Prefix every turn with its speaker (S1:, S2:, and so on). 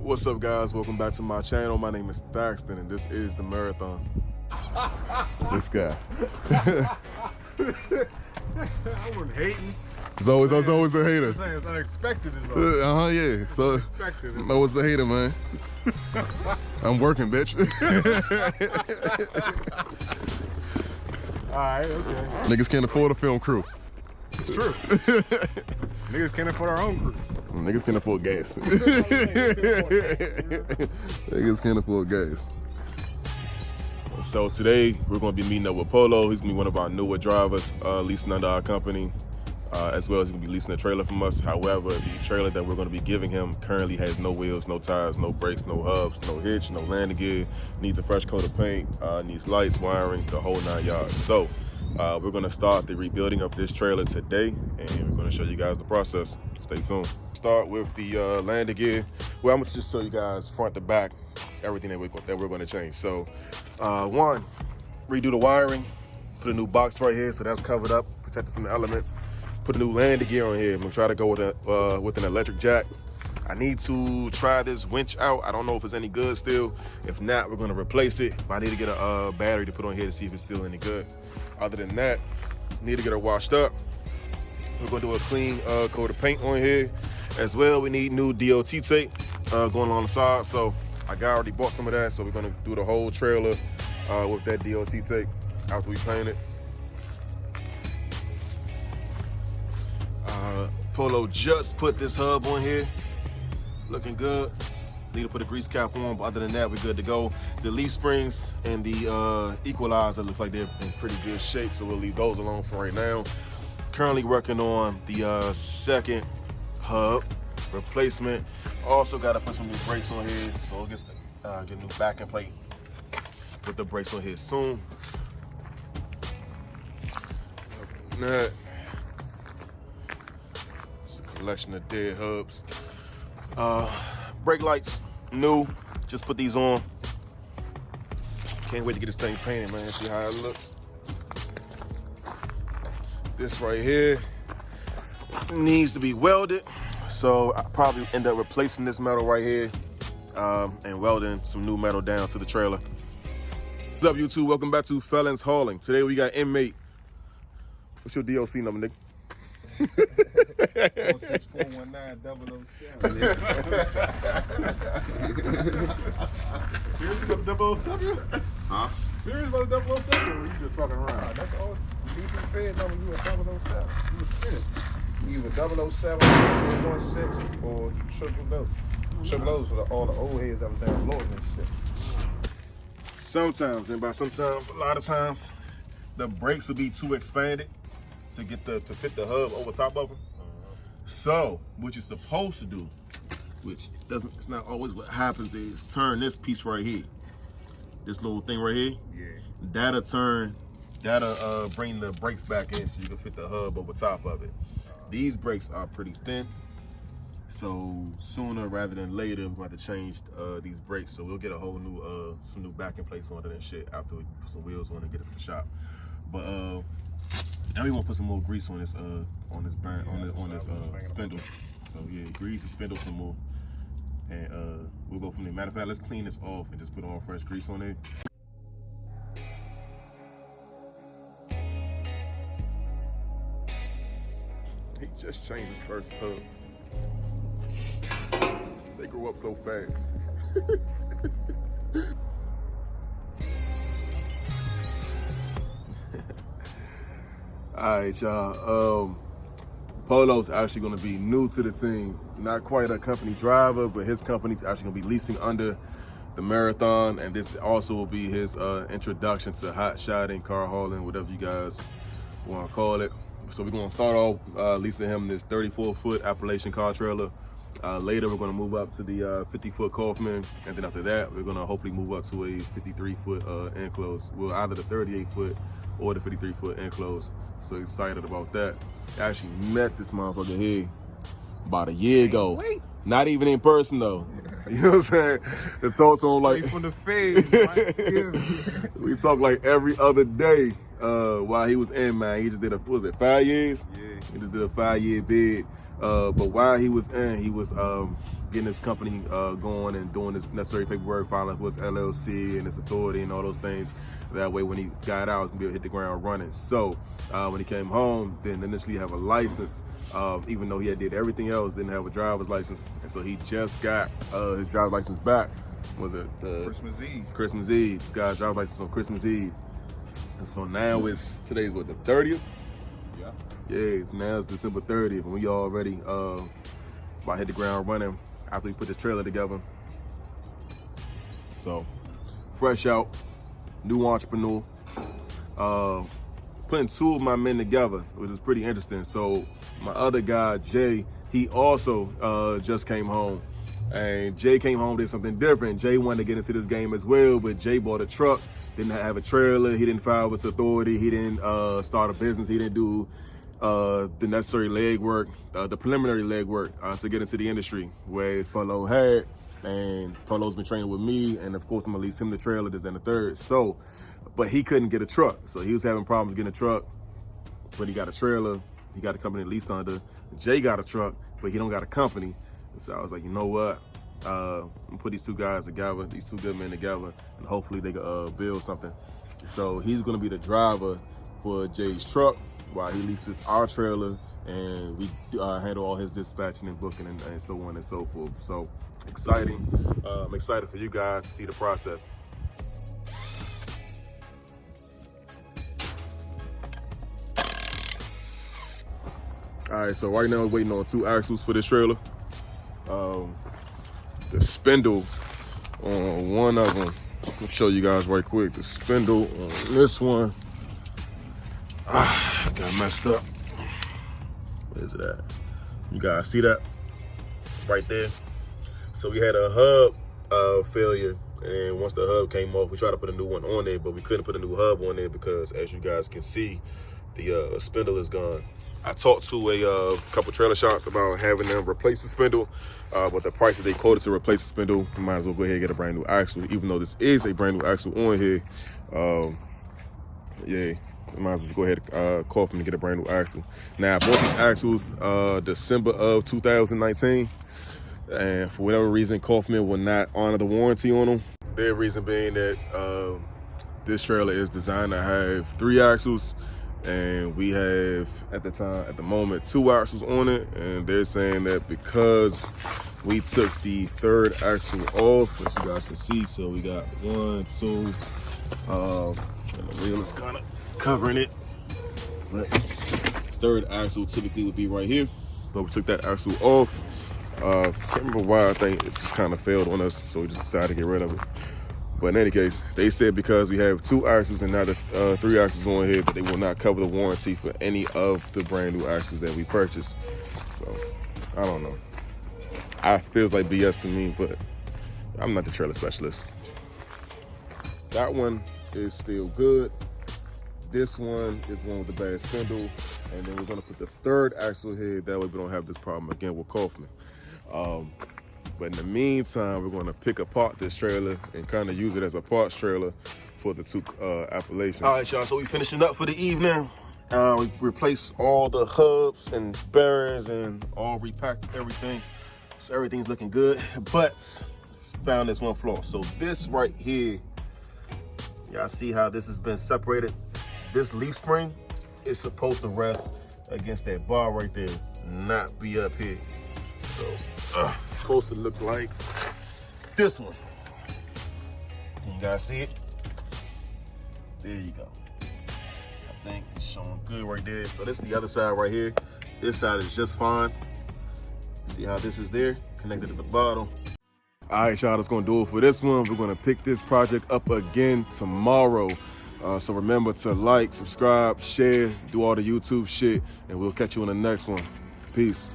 S1: What's up, guys? Welcome back to my channel. My name is Thaxton, and this is the Marathon. This guy.
S2: I wasn't hating.
S1: It's always a hater.
S2: It's unexpected as all.
S1: Yeah. So, I was a hater, man. I'm working, bitch.
S2: All right, okay.
S1: Niggas can't afford a film crew.
S2: It's true. Niggas can't afford our own crew.
S1: Niggas can't afford gas. Niggas can't afford gas. So today we're going to be meeting up with Polo. He's going to be one of our newer drivers, leasing under our company, as well as he's going to be leasing a trailer from us. However, the trailer that we're going to be giving him currently has no wheels, no tires, no brakes, no hubs, no hitch, no landing gear, needs a fresh coat of paint, needs lights, wiring, the whole 9 yards. So we're going to start the rebuilding of this trailer today, and we're going to show you guys the process. Stay tuned. Start with the landing gear. Well, I'm going to just show you guys front to back everything that we're going to change. So one, redo the wiring, put a new box right here so that's covered up, protected from the elements. Put a new landing gear on here. I'm going to try to go with an electric jack. I need to try this winch out. I don't know if it's any good still. If not, we're going to replace it. But I need to get a battery to put on here to see if it's still any good. Other than that, need to get her washed up. We're going to do a clean coat of paint on here. As well, we need new DOT tape going along the side. So I already bought some of that. So we're going to do the whole trailer with that DOT tape after we paint it. Polo just put this hub on here. Looking good. Need to put a grease cap on, but other than that, we're good to go. The leaf springs and the equalizer looks like they're in pretty good shape, so we'll leave those alone for right now. Currently working on the second hub replacement. Also got to put some new brakes on here, so we'll get a new backing plate. Put the brakes on here soon. Other than that, it's a collection of dead hubs. Brake lights, new. Just put these on. Can't wait to get this thing painted, man. See how it looks. This right here needs to be welded. So I'll probably end up replacing this metal right here and welding some new metal down to the trailer. What's up, YouTube? Welcome back to Felons Hauling. Today we got inmate. What's your DOC number, nigga?
S2: 16419-007. Serious about the 007?
S1: Huh?
S2: Serious about the 007? Or you just fucking around? That's all. Deep in Fed number, you a 007. You a finished. You either 007, 16, or triple O. Triple O's for all the old heads that was down Florida and shit.
S1: Sometimes, and by sometimes, a lot of times, the brakes will be too expanded to get to fit the hub over top of them. So what you're supposed to do, which it's not always what happens, is turn this piece right here, this little thing right here.
S2: Yeah.
S1: That'll bring the brakes back in so you can fit the hub over top of it. These brakes are pretty thin, so sooner rather than later we're going to have to change these brakes. So we'll get a whole new some new backing plates on it and shit after we put some wheels on and get it to the shop. But now we want to put some more grease on this spindle. So yeah, grease the spindle some more, and we'll go from there. Matter of fact, let's clean this off and just put all fresh grease on it. He just changed his first hub. They grew up so fast. All right, y'all. Polo's actually going to be new to the team. Not quite a company driver, but his company's actually going to be leasing under the Marathon, and this also will be his introduction to hot-shotting, car hauling, whatever you guys want to call it. So we're going to start off leasing him this 34-foot Appalachian car trailer. Later, we're going to move up to the 50-foot Kaufman, and then after that, we're going to hopefully move up to a 53-foot enclosed. Well, either the 38-foot or the 53-foot enclosed. So excited about that. I actually met this motherfucker here about a year ago.
S2: Wait.
S1: Not even in person though. You know what I'm saying? To talk to him like
S2: from the feds, right? Yeah.
S1: We talk like every other day while he was in, man. He just did 5 years?
S2: Yeah.
S1: He just did a 5-year bid. But while he was in, he was getting his company going and doing his necessary paperwork, filing for his LLC and his authority and all those things. That way, when he got out, he was gonna be able to hit the ground running. So when he came home, didn't initially have a license, even though he had did everything else, didn't have a driver's license, and so he just got his driver's license back. Was it
S2: Christmas Eve?
S1: Christmas Eve. This guy's driver's license on Christmas Eve. And so now today's what, the 30th?
S2: Yeah.
S1: Yeah, now it's December 30th, and we already about to hit the ground running after we put the trailer together. So, fresh out, new entrepreneur. Putting two of my men together, which is pretty interesting. So, my other guy, Jay, he also just came home. And Jay came home, did something different. Jay wanted to get into this game as well, but Jay bought a truck, didn't have a trailer, he didn't file with authority, he didn't start a business, he didn't do the necessary legwork, the preliminary legwork to get into the industry, whereas Polo had, and Polo's been training with me, and of course I'm gonna lease him the trailer, this and the third. So, but he couldn't get a truck, so he was having problems getting a truck, but he got a trailer, he got a company to lease under. Jay got a truck, but he don't got a company. So I was like, you know what? I'm gonna put these two guys together, these two good men together, and hopefully they can build something. So he's gonna be the driver for Jay's truck while he leases our trailer, and we handle all his dispatching and booking and so on and so forth. So exciting. I'm excited for you guys to see the process. All right, so right now we're waiting on two axles for this trailer. The spindle on one of them, I'll show you guys right quick. The spindle on this one, got messed up. Where is it at? You guys see that? Right there. So we had a hub failure, and once the hub came off, we tried to put a new one on there, but we couldn't put a new hub on there because, as you guys can see, the spindle is gone. I talked to a couple trailer shops about having them replace the spindle, but the price that they quoted to replace the spindle, you might as well go ahead and get a brand new axle. Even though this is a brand new axle on here, yeah, you might as well go ahead and call them and get a brand new axle. Now, I bought these axles December of 2019, and for whatever reason, Kaufman will not honor the warranty on them. Their reason being that this trailer is designed to have 3 axles, and we have, at the moment, 2 axles on it, and they're saying that because we took the 3rd axle off, as you guys can see, so we got 1, 2, and the wheel is kind of covering it. Right. 3rd axle typically would be right here, but we took that axle off. Can't remember why. I think it just kind of failed on us, so we just decided to get rid of it. But in any case, they said because we have 2 axles and not 3 axles on here, that they will not cover the warranty for any of the brand new axles that we purchased. So, I don't know. It feels like BS to me, but I'm not the trailer specialist. That one is still good. This one is one with the bad spindle. And then we're gonna put the 3rd axle here. That way we don't have this problem again with Kaufman. But in the meantime, we're going to pick apart this trailer and kind of use it as a parts trailer for the 2 Appalachians. All right, y'all, so we finishing up for the evening. We replaced all the hubs and bearings and all repacked everything. So everything's looking good, but found this one flaw. So this right here, y'all see how this has been separated? This leaf spring is supposed to rest against that bar right there, not be up here. So it's supposed to look like this one. Can you guys see it? There you go. I think it's showing good right there. So this is the other side right here. This side is just fine. See how this is there, connected at the bottom. All right, y'all, that's gonna do it for this one. We're gonna pick this project up again tomorrow. So remember to like, subscribe, share, do all the YouTube shit, and we'll catch you on the next one. Peace.